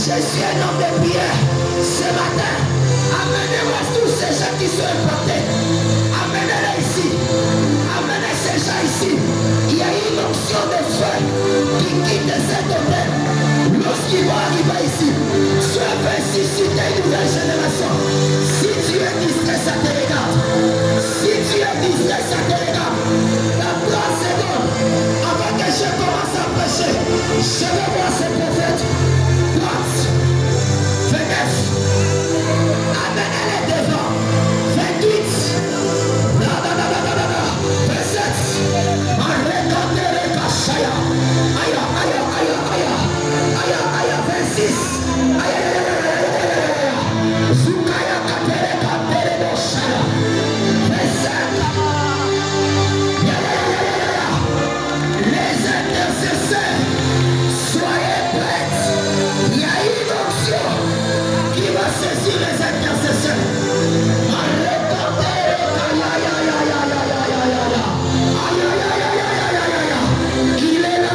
Je suis un homme de prière. Ce matin, amenez-moi tous ces gens qui sont importés. Amenez-les ici. Amenez ces gens ici. Il y a une onction de feu qui quitte cet hôtel. Lorsqu'ils vont arriver ici, Dieu veut susciter une nouvelle génération. Si tu es distrait, ça te regarde. Si tu es distrait, ça te regarde. Dans 30 secondes, avant que je commence à prêcher, je vais voir ces prophètes. 30, 29, amenez-les devant. 28, 27, arrêtez les cachaya. Aïe, aïe, aïe, aïe, aïe, aïe, 26, aïe, aïe, aïe, Zukaya kapere kapere boshaya. 25, les intercesseurs, soyez prêts. Il y a une onction qui va saisir les intercesseurs. Il est là,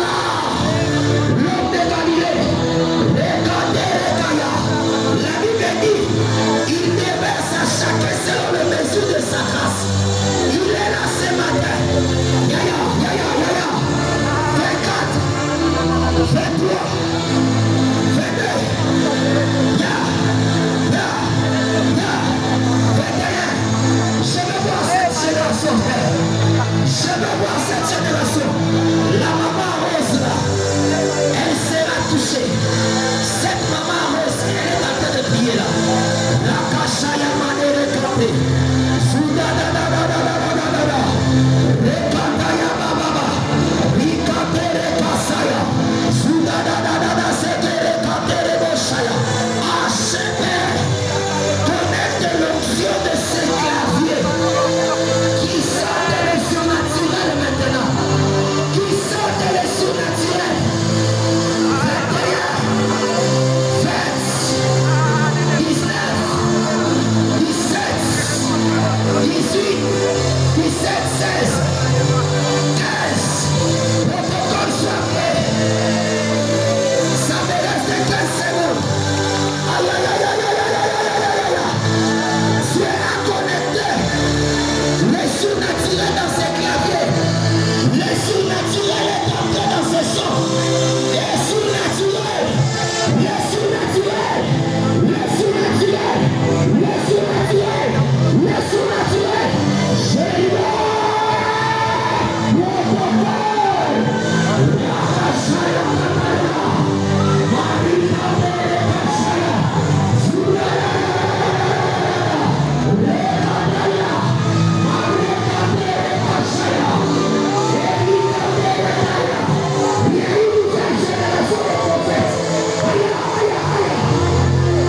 l'homme de Galilée. La Bible dit, il déverse à chacun selon le mesure de sa grâce. Il est là ce matin. 24, 23, 22, 21. Je veux voir cette génération. Je veux voir cette génération. La maman rose là, elle sera touchée. Cette maman rose, elle est en train de prier là. La kashaya manere kate. Souda da da da da da da da da. Rekandaya baba. Rikatere kasaya. Souda da da da da sekere katere boshaya. Achète. Connecte l'onction de ce clavier. Qui sortent les surnaturels maintenant. Qui sortent les surnaturels. 21, 20, 19, 17, 18, 17, 16, 15. Protocole soit prêt. Ça me reste 15 secondes. Aïe, aïe, aïe, aïe, aïe, aïe, aïe, aïe, aïe. Tu es à connecter les surnaturels dans ces claviers. Les surnaturels est entré dans ce son. Les surnaturels. Les surnaturels. Les surnaturels. Les surnaturels. Les surnaturels. Je libère mon protocole. La Kashaya Kataya. Marina Bere Kashaya. Zuraya. Lekadaya. Marina Bere Kashaya. Erika Bere Kaya. Il y a une nouvelle génération de prophètes. Aïe, aïe, aïe.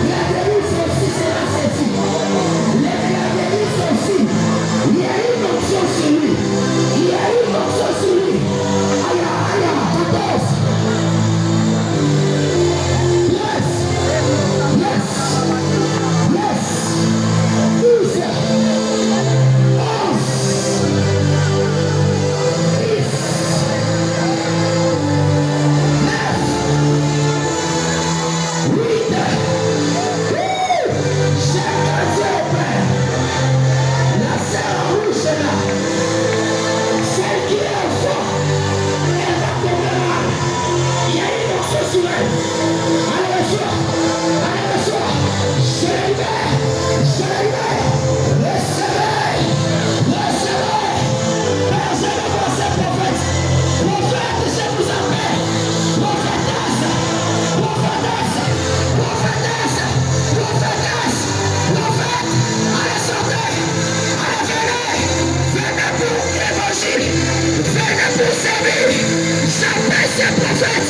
La délice aussi sera saisie. La délice aussi. Il y a une onction sur lui. Il y a une onction sur lui. Aïe, aïe, 14. Yes. Yes. Yes. 12. 11. 10. 9. 8. Chacun Dieu Père. La sœur rouge là. Celle qui est au fond. Elle va tomber mal. Il y a une onction sur elle. Allez, reçois. Allez, reçois. Je libère. Je libère. Recevez. Recevez. Père, je veux voir ces prophètes. Prophète, je vous appelle. Prophétesse. Prophétesse. Prophétesse. Prophétesse. Prophète. Allez, sortez. Allez, venez. Venez pour l'évangile. Venez pour servir. J'appelle ces prophètes.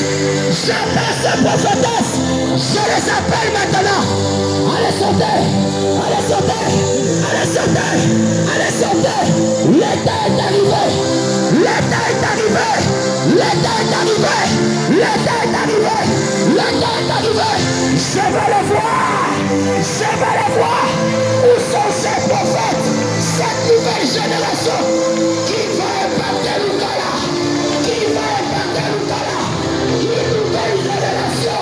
J'appelle ces prophétesses. Je les appelle maintenant. Allez, sortez. Allez, sortez. Allez, sortez. Allez, sortez. L'état est arrivé. L'état est arrivé. L'état est arrivé. L'état est arrivé. L'état est arrivé. Je veux le voir. Je veux le voir. Où sont ces prophètes? Cette nouvelle génération qui va impacter l'Ougala. Qui va impacter l'Ougala. Une nouvelle génération.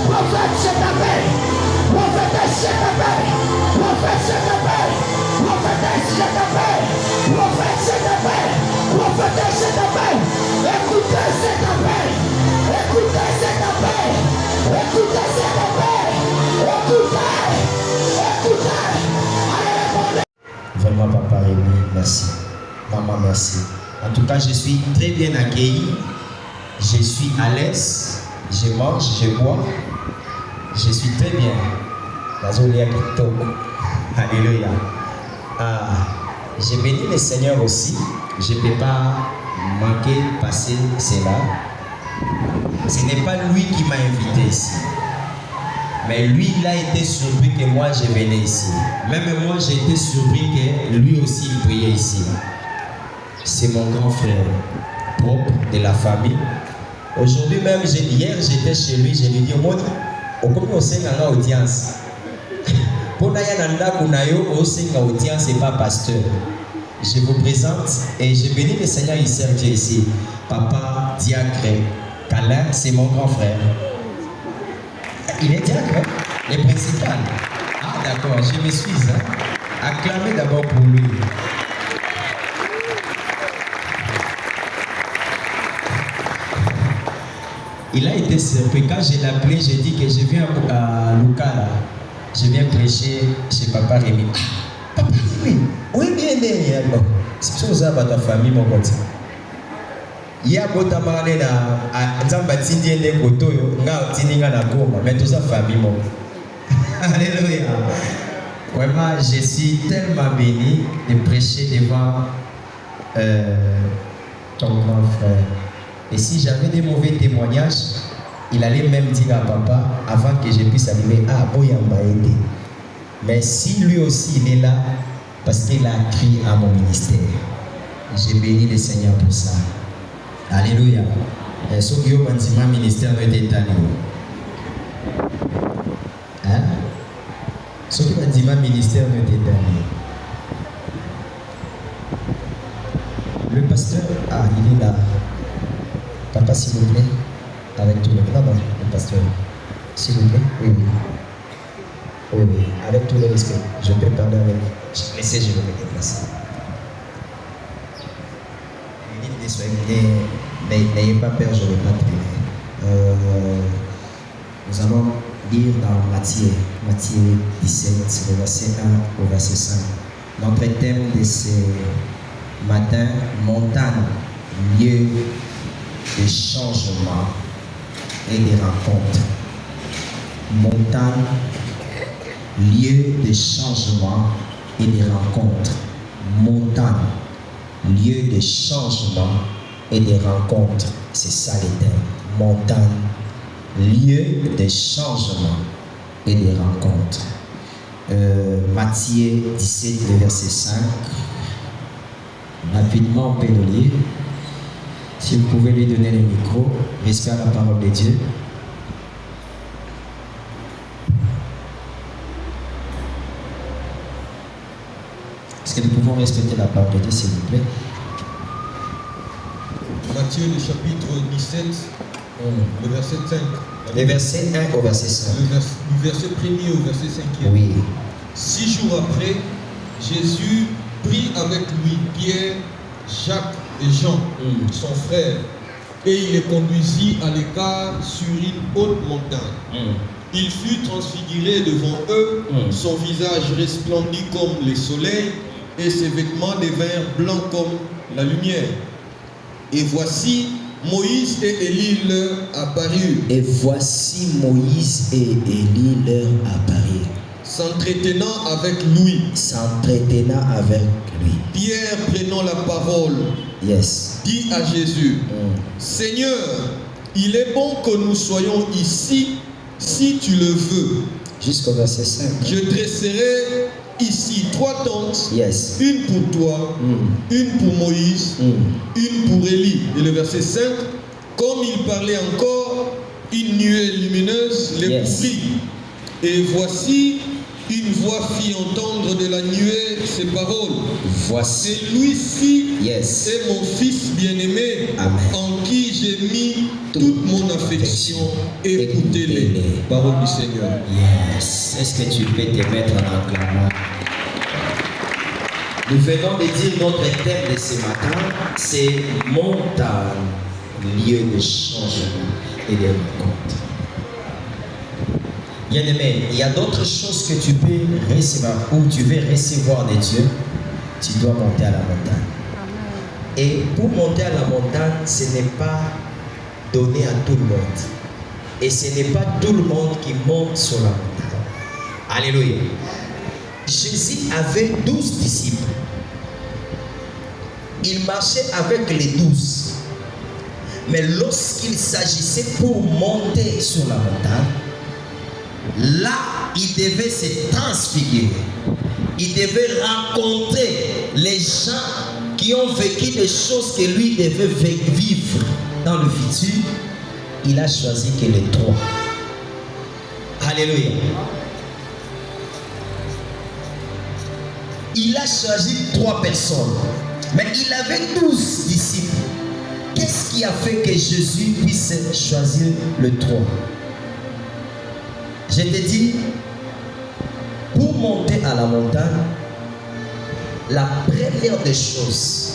Prophète, je t'appelle. Prophétesse, je t'appelle. Prophète, je t'appelle. Prophétesse, je t'appelle. Prophète, je t'appelle. Prophétesse, je t'appelle. Écoutez cet appel. Écoutez cet appel. Écoutez cet appel. Écoutez. Écoutez. Allez, répondez. Vraiment, papa Rémi, merci. Maman, merci. En tout cas, je suis très bien accueilli. Je suis à l'aise. Je mange, je bois. Je suis très bien. Alléluia. Je bénis le Seigneur aussi. Je ne peux pas manquer passer cela. Ce n'est pas lui qui m'a invité ici. Mais lui, il a été surpris que moi, je venais ici. Même moi, j'ai été surpris que lui aussi, il priait ici. C'est mon grand frère, propre de la famille. Aujourd'hui même, hier, j'étais chez lui, je lui dis, au combien on sait en audience? Pour audience, c'est pas pasteur. Je vous présente et je bénis le Seigneur, il sert Dieu ici. Papa Diacre Calin, c'est mon grand frère. Il est diacre, le principal. Ah d'accord, je m'excuse. Acclamez d'abord pour lui. Il a été surpris. Quand je l'ai appelé, j'ai dit que je viens à Lucala. Je viens prêcher chez Papa Rémi. Papa Rémi, oui bien né. C'est pour ça que ta famille mon côté. Il y a beaucoup de malades à Zambatindi et Koto, nga Tininga na Goma, mais tout ça famille mon. Alléluia. Vraiment, je suis tellement béni de prêcher devant ton grand frère. Et si j'avais des mauvais témoignages, il allait même dire à papa, avant que je puisse arriver, ah, Boyamba aidé. Mais si lui aussi il est là, parce qu'il a crié à mon ministère, j'ai béni le Seigneur pour ça. Alléluia. Ce qui est au ministère de l'État. Hein? Ce qui est au ministère de l'État. Le pasteur, ah, il est là. Papa, s'il vous plaît, avec tout le monde. Non, le pasteur. S'il vous plaît, oui, oui. Oui, oui, avec tout le respect. Je peux parler avec vous. Je vais me déplacer. N'ayez pas peur, je ne vais pas prier. Nous allons lire dans Matthieu 17, le verset 1 au verset 5. Notre thème de ce matin, montagne, lieu de changement et de rencontres. Montagne, lieu de changement et de rencontres. Montagne, lieu de changement et de rencontres. C'est ça le terme. Montagne, lieu de changement et de rencontres. Matthieu 17, le verset 5. Rapidement, on peut le lire. Si vous pouvez lui donner le micro, respect à la parole de Dieu. Est-ce que nous pouvons respecter la parole de Dieu, s'il vous plaît? Matthieu, le chapitre 17, le verset 5. Le verset 1 au verset 5. Du verset 1er au verset 5. Oui. 6 jours après, Jésus prit avec lui Pierre, Jacques et Jean, son frère, et il les conduisit à l'écart sur une haute montagne. Il fut transfiguré devant eux, son visage resplendit comme le soleil, et ses vêtements devinrent blancs comme la lumière. Et voici, Moïse et Élie leur apparurent. Et voici Moïse et Élie leur apparurent. S'entretenant avec lui. S'entretenant avec lui. Pierre prenant la parole. Yes. Dit à Jésus, Seigneur, il est bon que nous soyons ici, si tu le veux. Jusqu'au verset 5. Je dresserai ici 3 tentes, yes. Une pour toi, une pour Moïse, une pour Élie. Et le verset 5, comme il parlait encore, une nuée lumineuse les couvrit. Et voici, une voix fit entendre de la nuée ces paroles. Voici. Celui-ci est mon fils bien-aimé, en qui j'ai mis toute mon affection, écoutez-les. Parole du Seigneur. Yes. Est-ce que tu peux te mettre en acclamant? Nous venons de dire notre thème de ce matin, c'est montagne, lieu de changement et de rencontre. Bien-aimé, il y a d'autres choses que tu peux recevoir ou tu veux recevoir de Dieu. Tu dois monter à la montagne. Et pour monter à la montagne, ce n'est pas donné à tout le monde. Et ce n'est pas tout le monde qui monte sur la montagne. Alléluia. Jésus avait 12 disciples. Il marchait avec les 12. Mais lorsqu'il s'agissait pour monter sur la montagne, là, il devait se transfigurer. Il devait rencontrer les gens qui ont vécu des choses que lui devait vivre dans le futur. Il a choisi que les 3. Alléluia. Il a choisi 3 personnes. Mais il avait 12 disciples. Qu'est-ce qui a fait que Jésus puisse choisir le 3? Je te dis, pour monter à la montagne, la première des choses,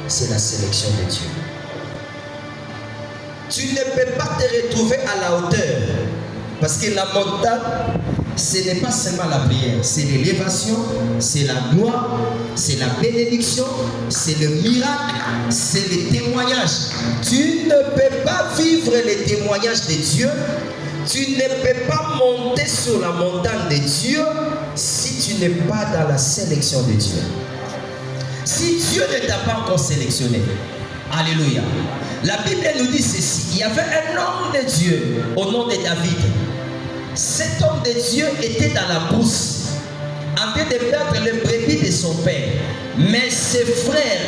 c'est la sélection de Dieu. Tu ne peux pas te retrouver à la hauteur, parce que la montagne, ce n'est pas seulement la prière, c'est l'élévation, c'est la gloire, c'est la bénédiction, c'est le miracle, c'est le témoignage. Tu ne peux pas vivre les témoignages de Dieu, tu ne peux pas monter sur la montagne de Dieu si tu n'es pas dans la sélection de Dieu. Si Dieu ne t'a pas encore sélectionné, alléluia. La Bible nous dit ceci, il y avait un homme de Dieu au nom de David. Cet homme de Dieu était dans la brousse, en train de perdre les brebis de son père. Mais ses frères,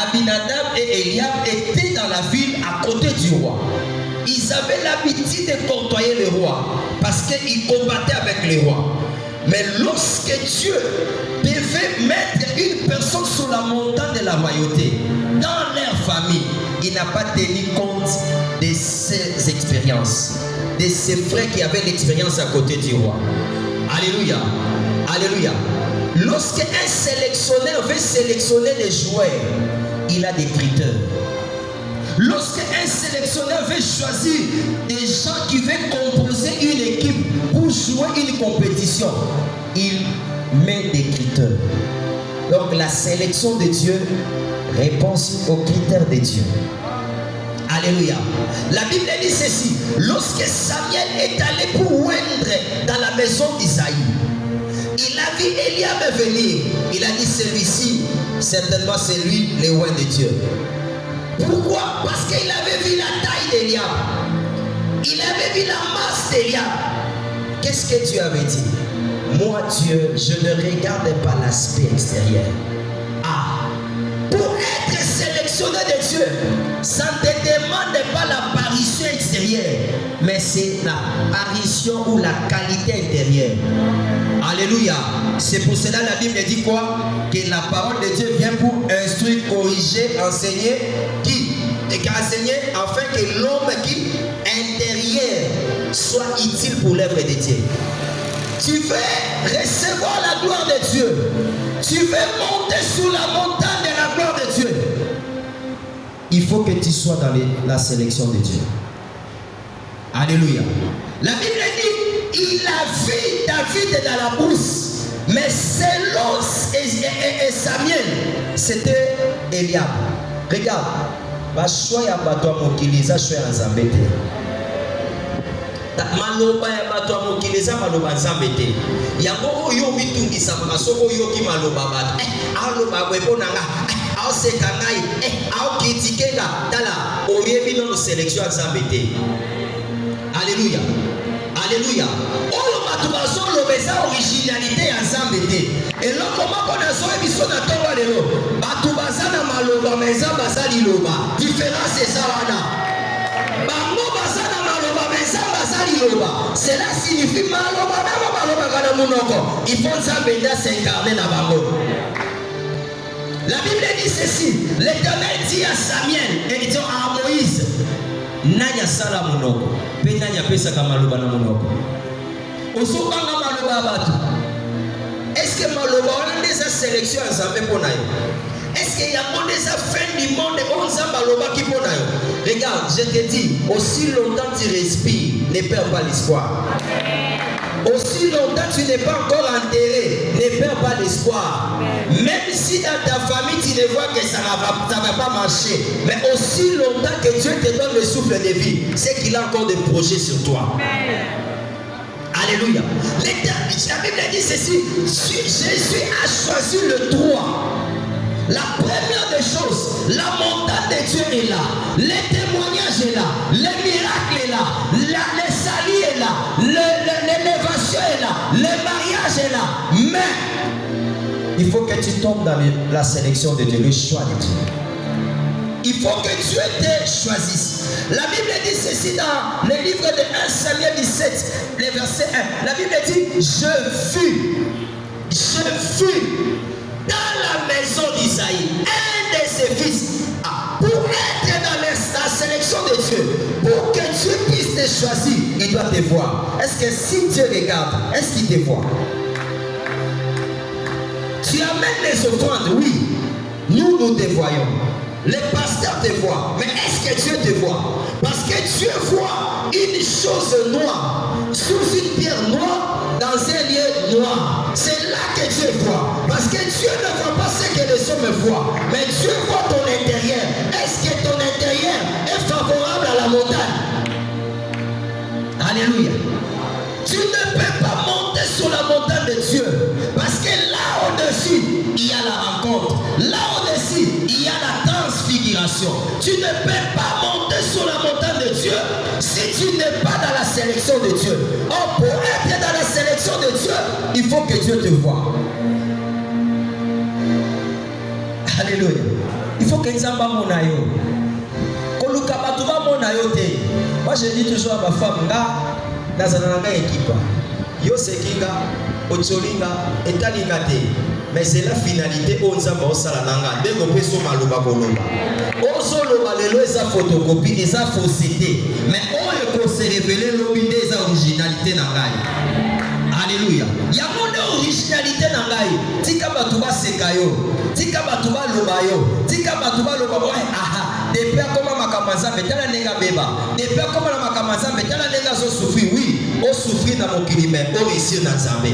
Abinadab et Eliab, étaient dans la ville à côté du roi. Ils avaient l'habitude de côtoyer le roi, parce qu'ils combattaient avec le roi. Mais lorsque Dieu devait mettre une personne sur la montagne de la royauté, dans leur famille, il n'a pas tenu compte de ses expériences, de ses frères qui avaient l'expérience à côté du roi. Alléluia. Alléluia. Lorsqu'un sélectionneur veut sélectionner des joueurs, il a des critères. Lorsqu'un sélectionneur veut choisir des gens qui veulent composer une équipe pour jouer une compétition, il met des critères. Donc la sélection de Dieu répond aux critères de Dieu. Alléluia. La Bible dit ceci. Lorsque Samuel est allé pour oindre dans la maison d'Isaïe, il a vu Eliab venir. Il a dit celui-ci, certainement c'est lui le oint de Dieu. Pourquoi? Parce qu'il avait vu la taille d'Eliab. Il avait vu la masse d'Eliab. Qu'est-ce que Dieu avait dit? Moi Dieu, je ne regarde pas l'aspect extérieur. Ah, pour être sélectionné de Dieu, ça ne te demande pas l'apparition extérieure, mais c'est l'apparition ou la qualité intérieure. Alléluia. C'est pour cela la Bible dit quoi? Que la parole de Dieu vient pour instruire, corriger, enseigner, enseigner afin que l'homme qui intérieur soit utile pour l'œuvre de Dieu. Tu veux recevoir la gloire de Dieu. Tu veux monter sur la montagne de la gloire de Dieu. Il faut que tu sois dans la sélection de Dieu. Alléluia. La Bible dit, il a vu David dans la brousse, mais selon Samuel, c'était Eliab. Regarde, choix ya bato mokiliza choix ya Nzambe te. Maloba ya bato mokiliza maloba Nzambe te. Yango oyo mitungisa masoko oyo ki maloba bato. Aloba kwebo nanga. Ao seka ngai. Ao critiquer nga dala oyebi no sélection ya Nzambe te. Alléluia. Alléluia. Oyo bato bazo lobeza originalité ya Nzambe te. Eloko moko na zo ebiso na tongo lelo. Bato bazana maloba meza basali loba. Différence eza wana. Bango bazana maloba meza basali loba. Cela signifie maloba na maloba kana munoko. Il faut Nzambe nda s'incarner na bango. La Bible dit ceci. L'Éternel dit à Samuel et il dit à Moïse, Nanya sala monoko, pe nanya pesa kamaluba na monoko. Osubanga maluba abatu. Est-ce que maluba on a des sélections ensemble pour naï? Est-ce qu'il y a des fins du monde on s'embaloba qui pour naï? Regarde, je te dis, aussi longtemps tu respires, ne perds pas l'espoir. Aussi longtemps tu n'es pas encore enterré, ne perds pas l'espoir. Même si dans ta famille tu ne vois que ça ne va pas marcher, mais aussi longtemps que Dieu te donne le souffle de vie, c'est qu'il a encore des projets sur toi. Alléluia. La Bible dit ceci, Jésus a choisi le 3. La première des choses, la montagne de Dieu est là, les témoignages est là, les miracles est là, les salis est là, l'élévation est là, le mariage est là. Mais il faut que tu tombes dans la sélection de Dieu, le choix de Dieu. Il faut que Dieu te choisisse. La Bible dit ceci dans le livre de 1 Samuel 17, le verset 1. La Bible dit, je fus dans la maison d'Isaïe, un de ses fils, pour être dans la sélection de Dieu, pour que Dieu puisse te choisir, il doit te voir. Est-ce que si Dieu regarde, est-ce qu'il te voit? Tu amènes les offrandes, oui, nous te voyons. Les pasteurs te voient, mais est-ce que Dieu te voit? Parce que Dieu voit une chose noire sous une pierre noire dans un lieu noir. C'est là que Dieu voit. Parce que Dieu ne voit pas ce que les hommes voient, mais Dieu voit ton intérieur. Est-ce que ton intérieur est favorable à la montagne? Alléluia. Tu ne peux pas monter sur la montagne de Dieu, parce que là au-dessus, il y a la rencontre. Là au-dessus, il y a la transfiguration. Tu ne peux pas monter sur la montagne de Dieu si tu n'es pas dans la sélection de Dieu. Or, pour être dans la sélection de Dieu, il faut que Dieu te voie. Alléluia. Il faut que Nzamba monayo. Kolukabatuba monayo te. Moi je dis toujours à ma femme, nazananga équipe. Yo sekinga, ocholinga, etalinga te. Mais c'est la finalité où Nzamba osala nanga. Dès qu'on peut se maluba koloba. Oso loba lelo eza photocopie, eza fausseté. Mais on peut se révéler l'obité eza originalité nangai. Alléluia. Il y a mon originalité nangai. Tika batuba sekayo. Tika batuba lobayo. Tika batuba lobayo. Aha. Depuis comment makamaza betala nenga beba. Depuis comment la makamaza betala nenga zo souffrir. Oui, on souffrir dans mon kilime, on réussir dans Zambé.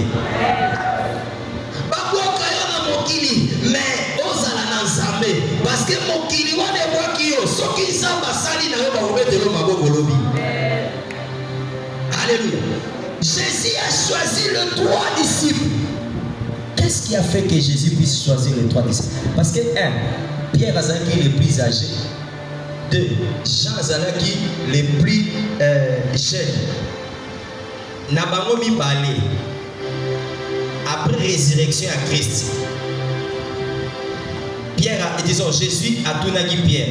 Mais ozala na Nzambe parce que mokili wana ebwaki yo soki Nzambe asali na yo bakobetela maboko lobi. Alléluia. Jésus a choisi le 3 disciples. Qu'est-ce qui a fait que Jésus puisse choisir les 3 disciples? Parce que 1. Pierre azalaki le plus âgé. 2. Jean azalaki le plus jeune. Na bango mibale. Après résurrection à Christ, Pierre, disons Jésus a tourné Pierre,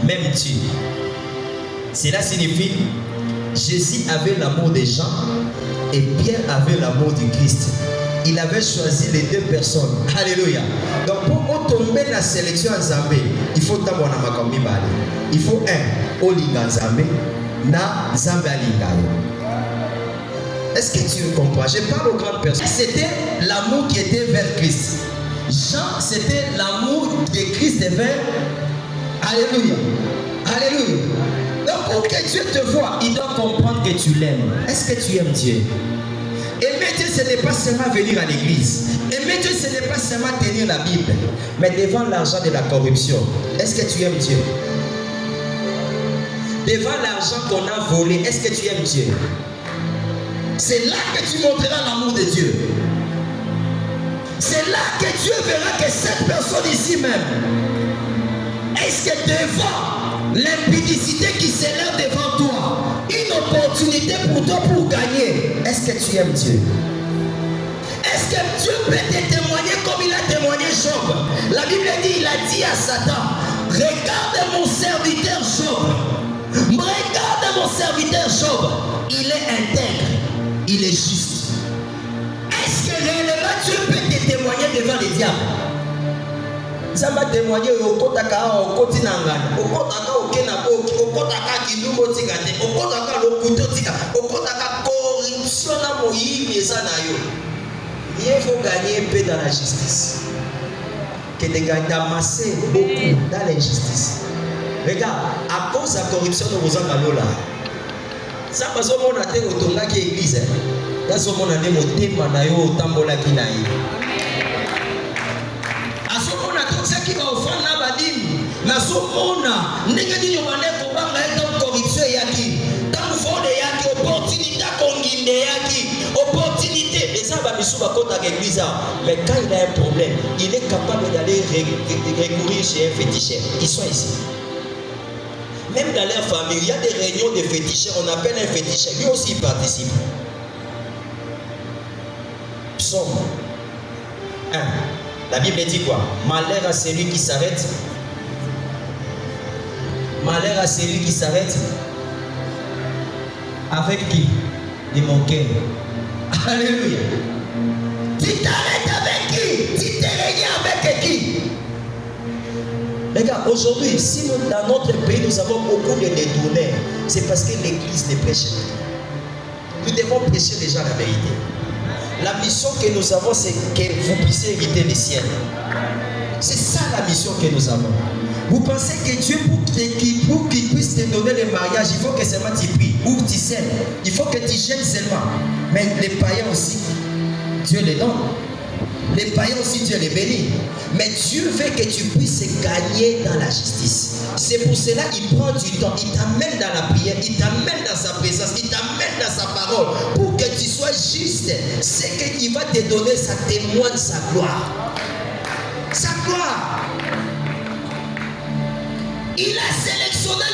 même Dieu. Cela signifie Jésus avait l'amour des gens et Pierre avait l'amour du Christ. Il avait choisi les 2 personnes. Alléluia. Donc pour tomber dans la sélection en Zambé, il faut d'abord na makambi bale. Il faut 1 olinga Zambé na Zambé alingayo. Est-ce que tu comprends? Je parle aux grandes personnes. C'était l'amour qui était vers Christ. Jean, c'était l'amour de Christ vers. Alléluia. Alléluia. Donc pour que Dieu te voie, il doit comprendre que tu l'aimes. Est-ce que tu aimes Dieu? Aimer Dieu, ce n'est pas seulement venir à l'église. Aimer Dieu, ce n'est pas seulement tenir la Bible. Mais devant l'argent de la corruption, est-ce que tu aimes Dieu? Devant l'argent qu'on a volé, est-ce que tu aimes Dieu? C'est là que tu montreras l'amour de Dieu. C'est là que Dieu verra que cette personne ici même, est-ce que devant l'impudicité qui s'élève devant toi, une opportunité pour toi pour gagner, est-ce que tu aimes Dieu? Est-ce que Dieu peut te témoigner comme il a témoigné Job? La Bible dit, il a dit à Satan, regarde mon serviteur Job. Regarde mon serviteur Job. Il est intègre. Il est juste. Est-ce que réellement Dieu peut te témoigner devant les diables? Nzamba témoigner au kotaka au kotinangana au kotaka au kenabo au kotaka kinumo tigate au kotaka lokuto tika au kotaka corruption na moyi eza na yo. Il faut gagner paix dans la justice que de gagner d'amasser beaucoup dans l'injustice. Regarde, à cause de la corruption de vos là, ça passe au monde à terre au tonga qui église. Dans ce monde à terre au thème na yo au tambola qui na yo. À ce monde à tout ça qui va offrir na badim. Na ce monde ndenge ni yobane ko banga eta corruption yaki. Tant fond de yaki opportunité konginde yaki. Opportunité. Et ça va misu ba kota l'église. Mais quand il a un problème, il est capable d'aller recourir chez un féticheur. Ils sont ici. Même dans leur famille, il y a des réunions de féticheurs, on appelle un féticheur, lui aussi il participe. Psaume 1. La Bible dit quoi? Malheur à celui qui s'arrête. Malheur à celui qui s'arrête. Avec qui? De mon cœur. Alléluia. Tu t'arrêtes avec qui? Tu te règnes avec qui? Regarde, aujourd'hui, si nous, dans notre pays, nous avons beaucoup de détournés, c'est parce que l'Église ne prêche pas. Nous devons prêcher déjà la vérité. La mission que nous avons, c'est que vous puissiez éviter les ciels. C'est ça la mission que nous avons. Vous pensez que Dieu, pour qu'il puisse te donner le mariage, il faut que seulement tu pries ou tu sèmes. Il faut que tu gênes seulement. Mais les païens aussi, Dieu les donne. Les païens aussi, Dieu les bénit. Mais Dieu veut que tu puisses gagner dans la justice. C'est pour cela qu'il prend du temps. Il t'amène dans la prière. Il t'amène dans sa présence. Il t'amène dans sa parole. Pour que tu sois juste. C'est qu'il va te donner, ça témoigne sa gloire. Sa gloire. Il a sélectionné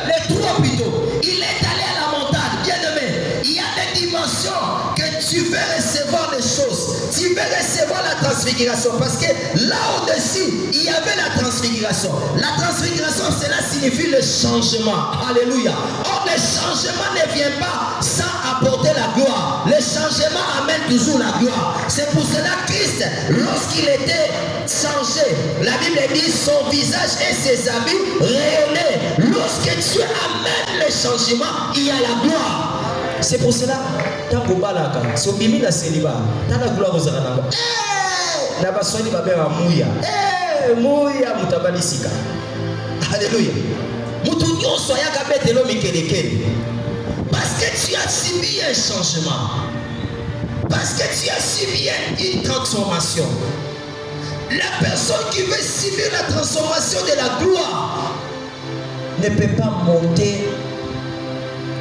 les trois plutôt. Il est allé à la montagne. Bien aimé. Il y a des dimensions que tu veux recevoir les choses. Tu veux recevoir la transfiguration. Parce que là au-dessus, il y avait la transfiguration. La transfiguration, cela signifie le changement. Alléluia. Or, le changement ne vient pas sans apporter la gloire. Le changement amène toujours la gloire. C'est pour cela que Christ, lorsqu'il était changé, la Bible dit son visage et ses habits rayonnaient. Lorsque Dieu amène le changement, il y a la gloire. C'est pour cela, tant que balaka, si on bimi la célibat, tant la gloire aux aranamba. La basoni va faire mouya. Mouya mutabalisika. Alléluia. Mutunyo soya kabete lo mikelekele. Parce que tu as subi un changement. Parce que tu as subi une transformation. La personne qui veut subir la transformation de la gloire ne peut pas monter.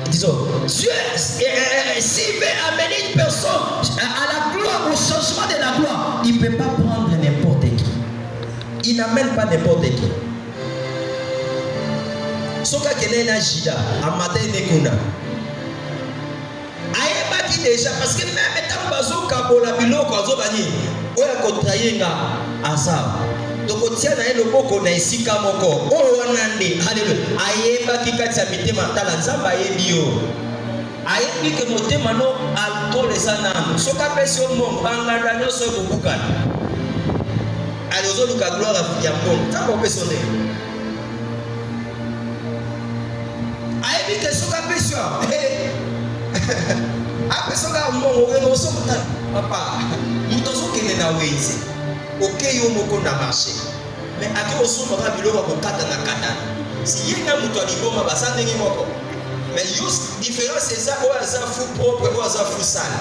Disons, Dieu, s'il veut amener une personne à la gloire, au changement de la gloire, il ne peut pas prendre n'importe qui. Il n'amène pas n'importe qui. Soka kenena jida, amate nekuna. Aïe déjà, parce que même étant bazo kabola biloko azobani, oya kotrayenga asa. Donc tiens na le boko na isika moko. Oh wanande, alléluia. Ayeba kikati ya mitema tala nzamba ayebio. Ayebi ke motema no altole sana. Soka pesi omo banganda no so kokukana. Alozo luka gloire ya Mungu. Tamba pesi one. Ayebi ke soka pesi o. Après ça, on a papa, nous sommes qui na wezi. Ok, yo moko na marché. Mais à qui on s'en va biloko ko kata na kata. Si yenga muto aliboma basande ngi moko. Mais juste différence c'est ça ou ça fou propre ou ça fou sale.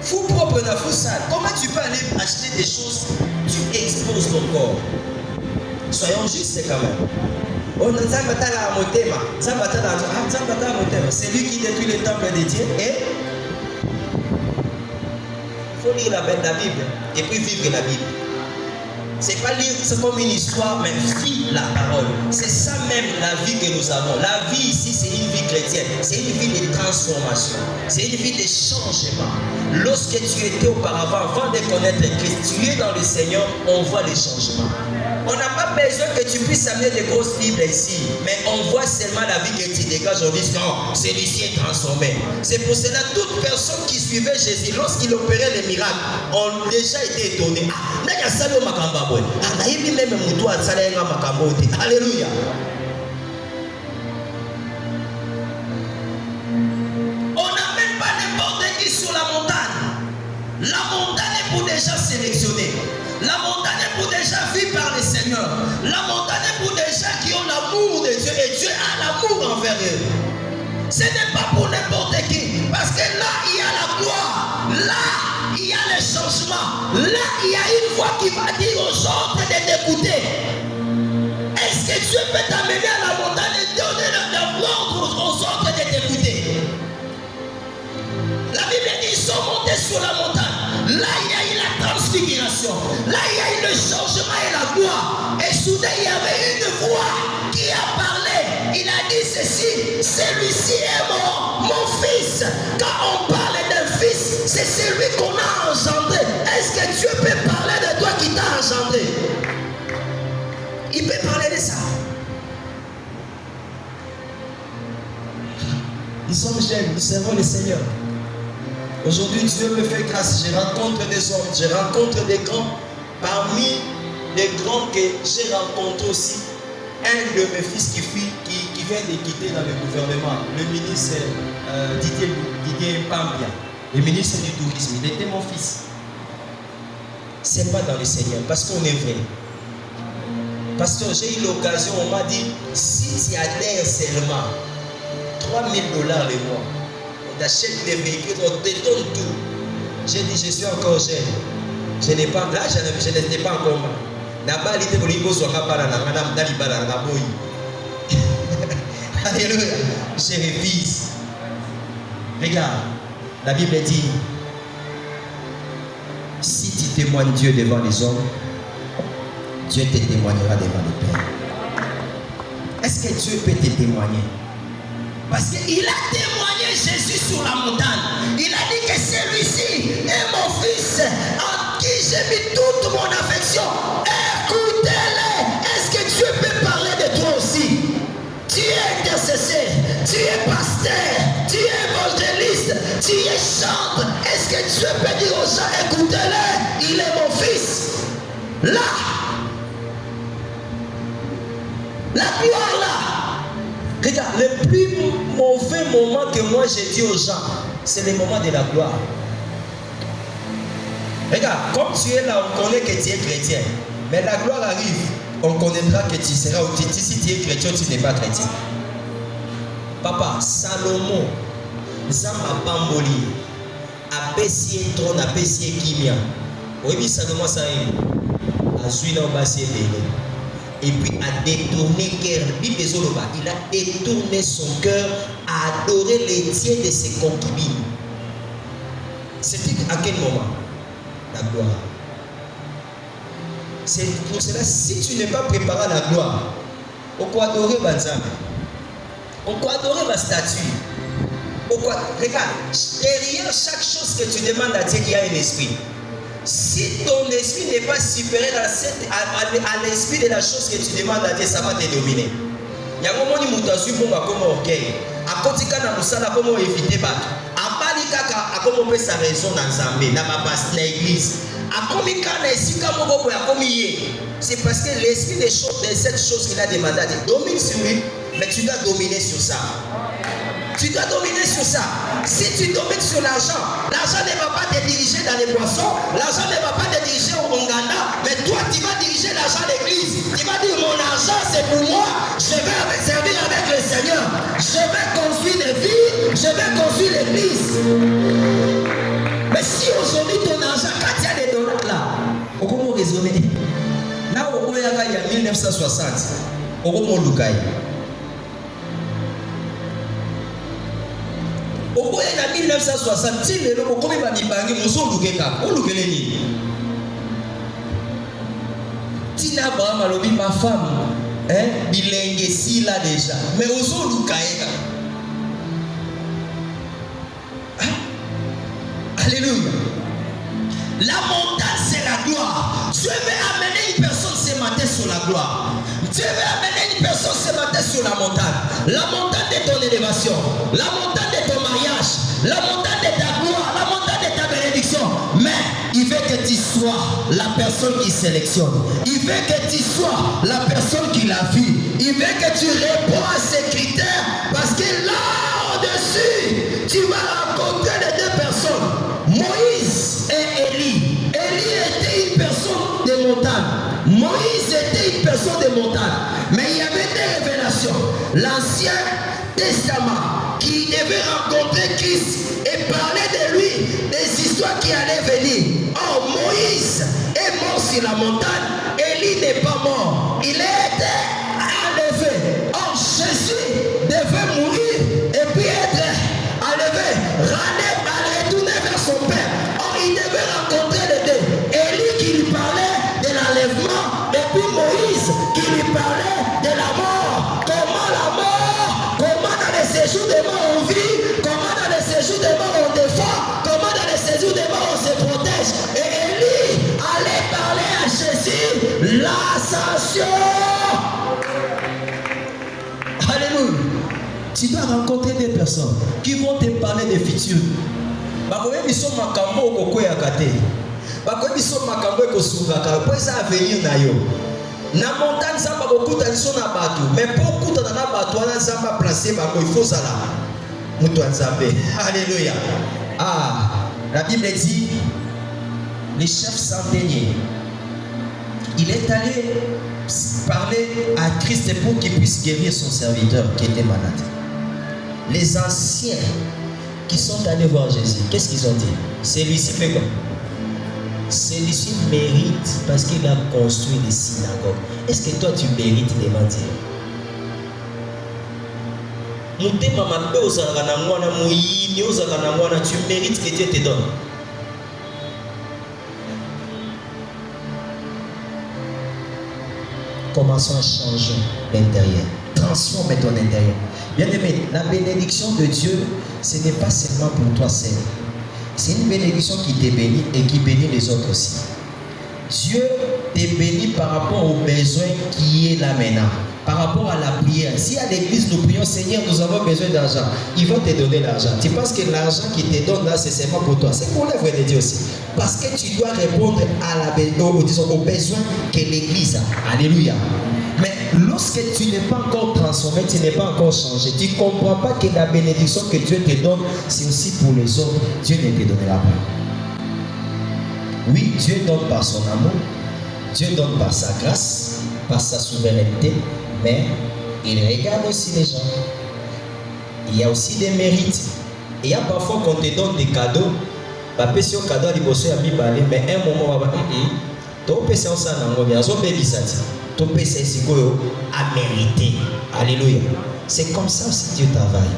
Fou propre na fou sale. Comment tu peux aller acheter des choses, tu exposes ton corps. Soyons justes quand même. C'est lui qui détruit le temple de Dieu et il faut lire la Bible et puis vivre la Bible. C'est pas lire, c'est comme une histoire, mais vivre la parole. C'est ça même la vie que nous avons. La vie ici, c'est une vie chrétienne. C'est une vie de transformation. C'est une vie de changement. Lorsque tu étais auparavant, avant de connaître Christ, tu es dans le Seigneur, on voit les changements. On n'a pas besoin que tu puisses amener des grosses Bibles ici. Mais on voit seulement la vie que tu dégages. On dit non, celui-ci est transformé. C'est pour cela que toute personne qui suivait Jésus, lorsqu'il opérait les miracles, ont déjà été étonnés. Alléluia. On n'amène pas n'importe qui sur la montagne. La montagne est pour des gens sélectionnés. La montagne est pour des gens vus par le Seigneur. La montagne est pour des gens qui ont l'amour de Dieu et Dieu a l'amour envers eux. Ce n'est pas pour n'importe qui. Parce que là, il y a la gloire. Là, il y a le changement. Là, il y a une voix qui va dire aux autres de t'écouter. Est-ce que Dieu peut t'amener à la montagne et donner l'ordre aux autres de t'écouter? La Bible dit qu'ils sont montés sur la montagne. Là, il y a eu la transfiguration. Là, il y a eu le changement et la gloire. Et soudain, il y avait une voix qui a parlé. Il a dit ceci: celui-ci est mon fils. Quand on parle d'un fils, c'est celui qu'on a engendré. Est-ce que Dieu peut parler de toi qui t'a engendré? Il peut parler de ça. Nous sommes jeunes, nous servons le Seigneur. Aujourd'hui, Dieu me fait grâce. Je rencontre des hommes, je rencontre des grands. Parmi les grands que j'ai rencontrés aussi, un de mes fils qui vient de quitter dans le gouvernement, le ministre Didier Pambia, le ministre du Tourisme. Il était mon fils. C'est pas dans le Seigneur, parce qu'on est vrai. Pasteur, j'ai eu l'occasion, on m'a dit, si tu adhères seulement $3 000 le mois, t'achètes des véhicules, on te donne tout. J'ai dit, je suis encore jeune. Je n'étais pas encore mal. Alléluia. Je révise. Regarde, la Bible dit, si tu témoignes Dieu devant les hommes, Dieu te témoignera devant le Père. Est-ce que Dieu peut te témoigner? Parce qu'il a témoigné Jésus sur la montagne. Il a dit que celui-ci est mon fils en qui j'ai mis toute mon affection. Écoutez-le. Est-ce que Dieu peut parler de toi aussi? Tu es intercesseur, tu es pasteur, tu es évangéliste, tu es chanteur. Est-ce que Dieu peut dire aux gens, écoutez-le, il est mon fils? Là, la gloire là. Regarde, le plus mauvais moment que moi j'ai dit aux gens, c'est le moment de la gloire. Regarde, comme tu es là, on connaît que tu es chrétien. Mais la gloire arrive, on connaîtra que tu seras authentique. Si tu es chrétien, tu n'es pas chrétien. Papa, Salomon, Zama Pamboli, Apessie Tron, Apessie Kimia. Oui, Salomon, ça y est. Azuina Obassie Bélé. Et puis a détourné cœur. Il a détourné son cœur à adorer les dieux de ses concubines. C'était à quel moment? La gloire. C'est pour cela, si tu n'es pas préparé à la gloire, on peut adorer Banzame, on peut adorer ma statue. Regarde, derrière chaque chose que tu demandes à Dieu, il y a un esprit. Si ton esprit n'est pas supérieur à l'esprit de la chose que tu demandes à Dieu, ça va te dominer. Il y a un moment où tu as su pour comme orgueil. À côté de ça, comment éviter battre. À Balikaka, à comment faire sa raison dans Zambé, dans l'église. C'est parce que l'esprit de cette chose qu'il a demandé à Dieu domine sur lui, mais tu dois dominer sur ça. Tu dois dominer sur ça. Si tu domines sur l'argent, l'argent ne va pas te diriger dans les poissons, l'argent ne va pas te diriger au Ouganda, mais toi tu vas diriger l'argent de l'église. Tu vas dire mon argent c'est pour moi, je vais servir avec le Seigneur, je vais construire des villes, je vais construire l'église. Mais si aujourd'hui ton argent, quand il y a des dollars là, comment raisonner? Là au Oyaga il y a 1960, au Lukaï. Au bout de 1960, il y a eu Tina Abraham a dit ma femme, bilingue si là déjà, mais aux autres Alléluia. La montagne c'est la gloire. Dieu veut amener une personne ce matin. matin sur la gloire. Dieu veut amener une personne ce matin sur la montagne. La montagne de ton élévation, la montagne de ton mariage, la montagne de ta gloire, la montagne de ta bénédiction. Mais il veut que tu sois la personne qui sélectionne. Il veut que tu sois la personne qui la vit. Il veut que tu réponds à ces critères. Parce que là, au-dessus, tu vas rencontrer les deux personnes. Moïse et Élie. Élie était une personne de montagne. Moïse était une personne de montagne. Mais il y avait des révélations. L'Ancien Testament qui devait rencontrer Christ et parler de lui, des histoires qui allaient venir. Oh, Moïse est mort sur la montagne. Élie n'est pas mort. Il était enlevé. Oh, Jésus devait mourir et puis être enlevé, retourner vers son Père. Oh, il devait rencontrer les deux. Élie qui lui parlait de l'enlèvement et puis Moïse qui lui parlait de la mort. Comment la mort, comment dans les séjours des morts on vit, comment dans les séjours des morts on défend, comment dans les séjours des morts on se protège. Et Élie allait parler à Jésus l'ascension. Alléluia. Tu dois rencontrer des personnes qui vont te parler de futur. Bakoye biso makambo okokweyaka te. Bakoye biso makambo ekosungaka po eza avenir na yo. Na montagne nzambe akokuta biso na bato, mais po okutana na bato wana nzambe aplace bango il faut zala moto ya nzambe. Alléluia. Ah, la Bible dit le chef centenier, il est allé parler à Christ pour qu'il puisse guérir son serviteur qui était malade. Les anciens qui sont allés voir Jésus, qu'est-ce qu'ils ont dit? Celui-ci fait quoi? Celui-ci mérite parce qu'il a construit des synagogues. Est-ce que toi tu mérites devant Dieu? Tu mérites que Dieu te donne. Commençons à changer l'intérieur. Transforme ton intérieur. Bien aimé, la bénédiction de Dieu, ce n'est pas seulement pour toi seul. C'est une bénédiction qui te bénit et qui bénit les autres aussi. Dieu te bénit par rapport aux besoins qui est là maintenant. Par rapport à la prière. Si à l'église nous prions, Seigneur, nous avons besoin d'argent, il va te donner l'argent. Tu penses que l'argent qui te donne là, c'est seulement pour toi. C'est pour l'œuvre de Dieu aussi. Parce que tu dois répondre aux besoins que l'église a. Alléluia. Mais lorsque tu n'es pas encore transformé, tu n'es pas encore changé, tu ne comprends pas que la bénédiction que Dieu te donne, c'est aussi pour les autres. Dieu ne te donnera pas. Oui, Dieu donne par son amour, Dieu donne par sa grâce, par sa souveraineté, mais il regarde aussi les gens. Il y a aussi des mérites. Il y a parfois qu'on te donne des cadeaux, mais un moment, à mériter. Alléluia. C'est comme ça aussi Dieu travaille.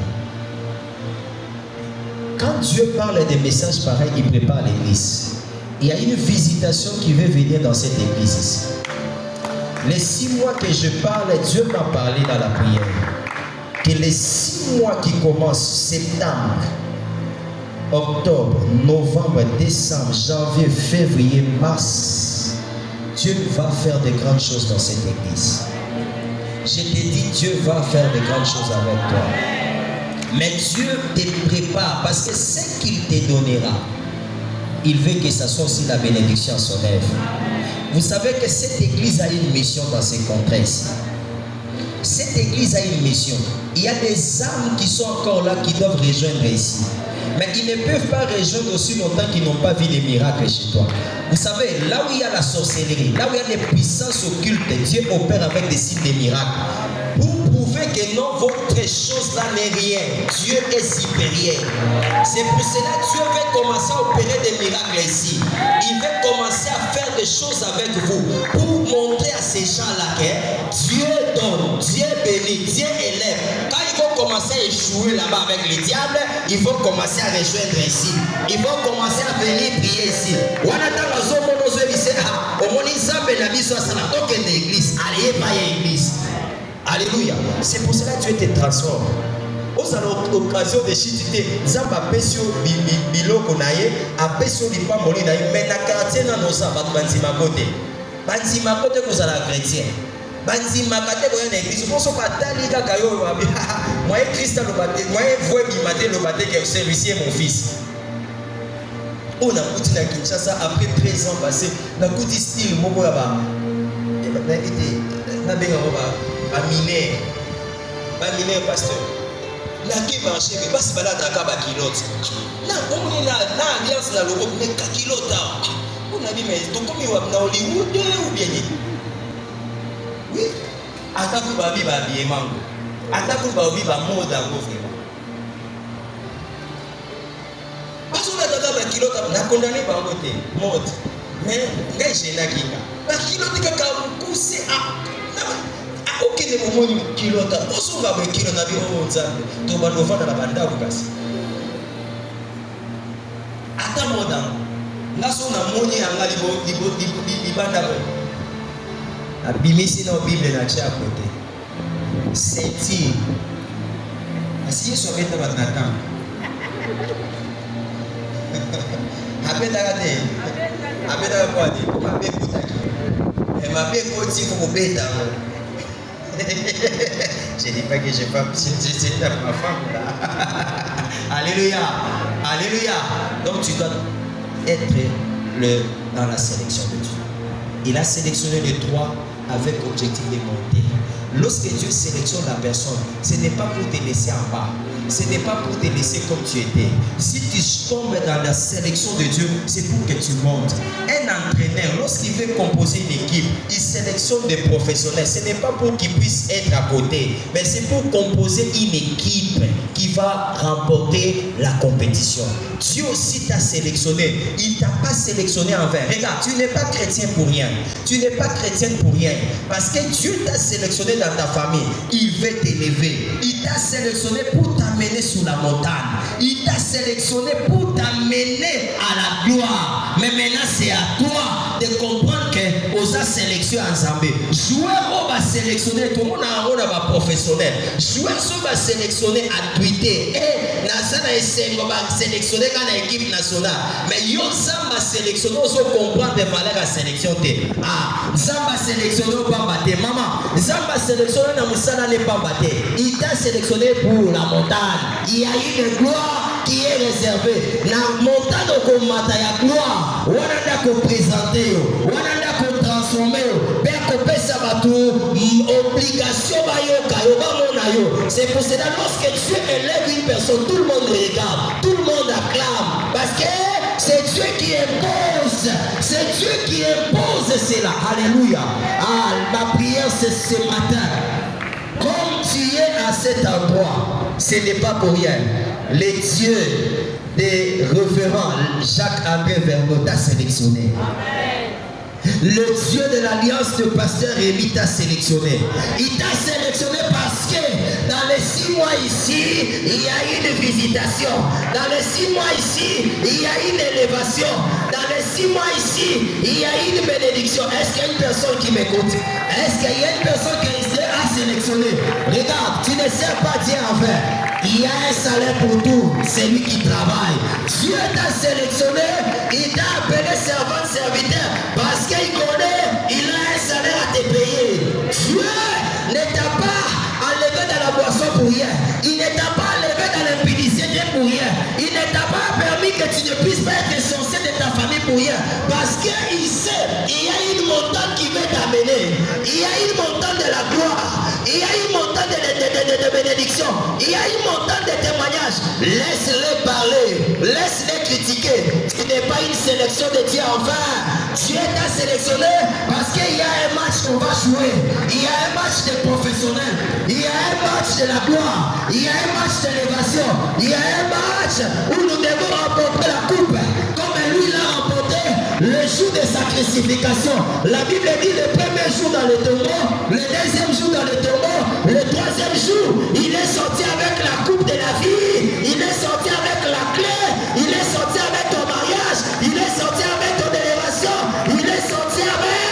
Quand Dieu parle des messages pareils, il prépare l'église. Il y a une visitation qui veut venir dans cette église ici. Les 6 mois que je parle, Dieu m'a parlé dans la prière. Que les 6 mois qui commencent, septembre, octobre, novembre, décembre, janvier, février, mars, Dieu va faire de grandes choses dans cette église. Je te dis, Dieu va faire de grandes choses avec toi. Mais Dieu te prépare parce que ce qu'il te donnera, il veut que ça soit aussi la bénédiction à son œuvre. Vous savez que cette église a une mission dans ces contrées ici. Cette église a une mission. Il y a des âmes qui sont encore là, qui doivent rejoindre ici. Mais ils ne peuvent pas rejoindre aussi longtemps qu'ils n'ont pas vu des miracles chez toi. Vous savez, là où il y a la sorcellerie, là où il y a des puissances occultes, Dieu opère avec des signes de miracles. Pour prouver que non, votre chose là n'est rien. Dieu est supérieur. C'est pour cela que Dieu veut commencer à opérer des miracles ici. Il veut commencer à faire des choses avec vous pour montrer à ces gens-là que Dieu donne, Dieu bénit, Dieu élève. Quand ils vont commencer à échouer là-bas avec les diables, ils vont commencer à rejoindre ici. Ils vont commencer à venir prier ici. Alléluia. C'est pour cela que Dieu te transforme. Aux occasions de chitité, Zamba Pesio Biloko Naye, a Pesio Lipa Molina, mais na quartier na nosa, Batbanzima Côté. bandima kote kozala chrétien bandima kate boya na église poso patali kaka yo wabi moi Christ le baptême moi voix bimaté le baptême que celui-ci est mon fils. On a coutu na Kinshasa après 13 ans passés na coutu style moko ya ba na été na benga ba miner pasteur na qui marché mais pas si bala taka ba kilote na on na alliance na l'Europe mais ka kilote on a dit mais to comme na Hollywood ou bien oui ata ku ba bi ba bien mango ata ku ba bi ba mode ngo vraiment parce que ata ba kilote na condamné ba côté mode mais ngai jena kinga ba kilote ka pousser à aucun moment ni kilote osoba ba kilote na bi o nzambe to ba novana na banda bukasi ata moda naso na moni anga libanda ko abimisi na Bible na cha côté senti asi Yesu abeta batata abeta kwa di ko mabe kutaki et mabe koti ko beta je dis pas que j'ai pas c'est ma femme là. Alléluia alléluia. Donc tu dois être dans la sélection de Dieu. Il a sélectionné les trois avec l'objectif de monter. Lorsque Dieu sélectionne la personne, ce n'est pas pour te laisser en bas. Ce n'est pas pour te laisser comme tu étais. Si tu tombes dans la sélection de Dieu, c'est pour que tu montes. Un entraîneur, lorsqu'il veut composer une équipe, il sélectionne des professionnels. Ce n'est pas pour qu'ils puissent être à côté, mais c'est pour composer une équipe qui va remporter la compétition. Dieu aussi t'a sélectionné. Il ne t'a pas sélectionné en vain. Regarde, tu n'es pas chrétien pour rien. Tu n'es pas chrétienne pour rien. Parce que Dieu t'a sélectionné dans ta famille. Il veut t'élever. Il t'a sélectionné pour t'amener sur la montagne. Il t'a sélectionné pour t'amener à la gloire. Mais maintenant, c'est à toi de comprendre que aux sélection ensemble. Joueur va sélectionner, tout le monde a un professionnel. Joueur va sélectionner à Twitter. Et Nazana va sélectionner dans l'équipe nationale. Mais yo va sélectionner, on se comprend de malheur à sélectionner. Ah, Zamba sélectionné au Pambaté. Maman, Zamba sélectionné dans Moussana n'est pas batté. Il t'a sélectionné pour la montagne. Il y a une gloire qui est réservée. La montagne au combat, il y a gloire. On a qu'à présenter, on a qu'à transformer. Obligation. C'est pour cela lorsque Dieu élève une personne, tout le monde regarde, tout le monde acclame. Parce que c'est Dieu qui impose. C'est Dieu qui impose cela. Alléluia. Ah, ma prière c'est ce matin. Comme tu es à cet endroit, ce n'est pas pour rien. Les dieux des révérends Jacques-André Vergniaud t'a sélectionné. Le Dieu de l'alliance de pasteur Rémi t'a sélectionné. Il t'a sélectionné parce que dans les 6 mois ici, il y a une visitation. Dans les 6 mois ici, il y a une élévation. Dans les 6 mois ici, il y a une bénédiction. Est-ce qu'il y a une personne qui m'écoute? Est-ce qu'il y a une personne qui a sélectionné? Regarde, tu ne sais pas dire en fait. Il y a un salaire pour tout, c'est lui qui travaille. Dieu t'a sélectionné, il t'a appelé servant, serviteur, parce qu'il connaît, il a un salaire à te payer. Dieu ne t'a pas enlevé dans la boisson pour rien. Il ne t'a pas enlevé dans l'impudicité pour rien. Il ne t'a pas permis que tu ne puisses pas être censé de ta famille pour rien. Parce qu'il sait, il y a une montagne qui veut t'amener. Il y a une montagne de la gloire. Il y a une montagne de bénédiction. Il y a une montagne de témoignages. Laisse-les parler. Laisse-les critiquer. Ce n'est pas une sélection de Dieu. Enfin, Dieu t'a sélectionné parce qu'il y a un match qu'on va jouer. Il y a un match de professionnels. Il y a un match de la gloire. Il y a un match d'élévation. Il y a un match où nous devons remporter la coupe. Comme lui l'a remporté le jour de sa crucifixion. La Bible dit le premier jour dans le tombeau, le deuxième jour dans le tombeau, le troisième jour, il est sorti avec la coupe de la vie, il est sorti avec la clé, il est sorti avec ton mariage, il est sorti avec ton élévation, il est sorti avec...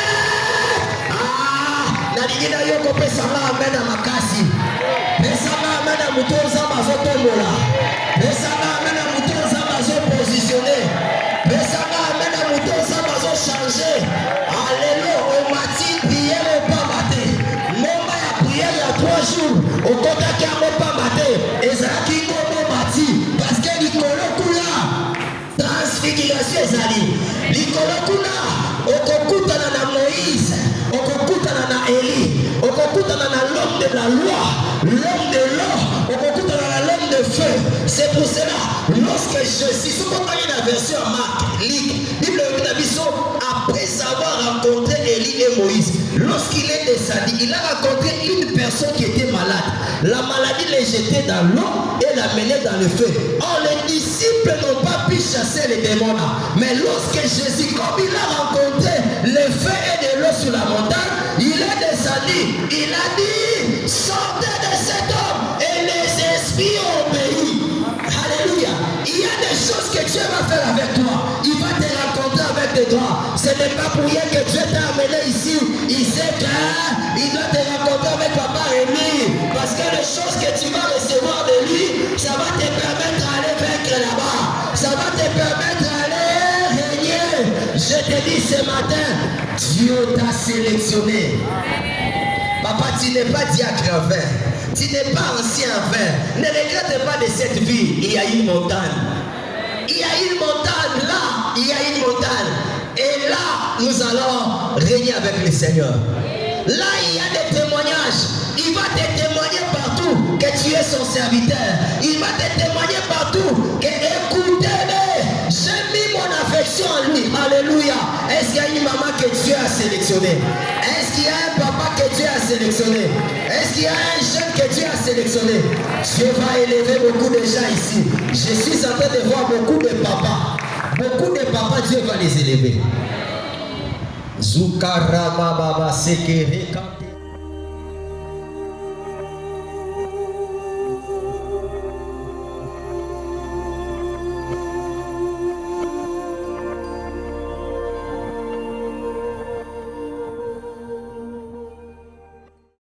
Ah, Nadigina Yoko Pesama amène à Makasi, Pesama amène à Moutonza Mazotombola, Pesama amène à Moutonza Mazo positionné, Pesama amène à Moutonza Mazo changé. Alléluia. jour, au contact à mon pamate, et ça qui est bâti, parce que Nicolas Kula, transfiguration ezali, Nicolas Kula, okokutana na Moïse, okokutana na Élie, okokutana na l'homme de la loi, l'homme de l'or, okokutana na l'homme de feu. C'est pour cela, lorsque Jésus, ce qu'on a la version Marc, Bible après avoir rencontré Élie et Moïse, lorsqu'il est descendu, il a rencontré une personne qui était malade. La maladie l'a jeté dans l'eau et l'a mené dans le feu. Or, les disciples n'ont pas pu chasser les démons là. Mais lorsque Jésus, comme il a rencontré le feu et de l'eau sur la montagne, il est descendu. Il a dit, sortez de cet homme. Et les esprits ont obéi. Alléluia. Il y a des choses que Dieu va faire avec toi. Il va te rencontrer avec tes droits. Ce n'est pas pour rien que Dieu t'a amené ici. Il sait qu'il doit te rencontrer avec Papa Rémi. Parce que les choses que tu vas recevoir de lui, ça va te permettre d'aller vaincre là-bas. Ça va te permettre d'aller régner. Je te dis ce matin, Dieu t'a sélectionné. Papa, tu n'es pas diacre en vain. Tu n'es pas ancien en vain. Ne regrette pas de cette vie. Il y a une montagne. Il y a une montagne là. Il y a une montagne. Et là, nous allons régner avec le Seigneur. Là, il y a des témoignages. Il va te témoigner partout que tu es son serviteur. Il va te témoigner partout que écoutez-le. J'ai mis mon affection en lui. Alléluia. Est-ce qu'il y a une maman que Dieu a sélectionnée? Est-ce qu'il y a un papa que Dieu a sélectionné? Est-ce qu'il y a un jeune que Dieu a sélectionné? Dieu va élever beaucoup de gens ici. Je suis en train de voir beaucoup de papas. Beaucoup de papas, Dieu va les élever. Zukarama Baba Sekere Kante.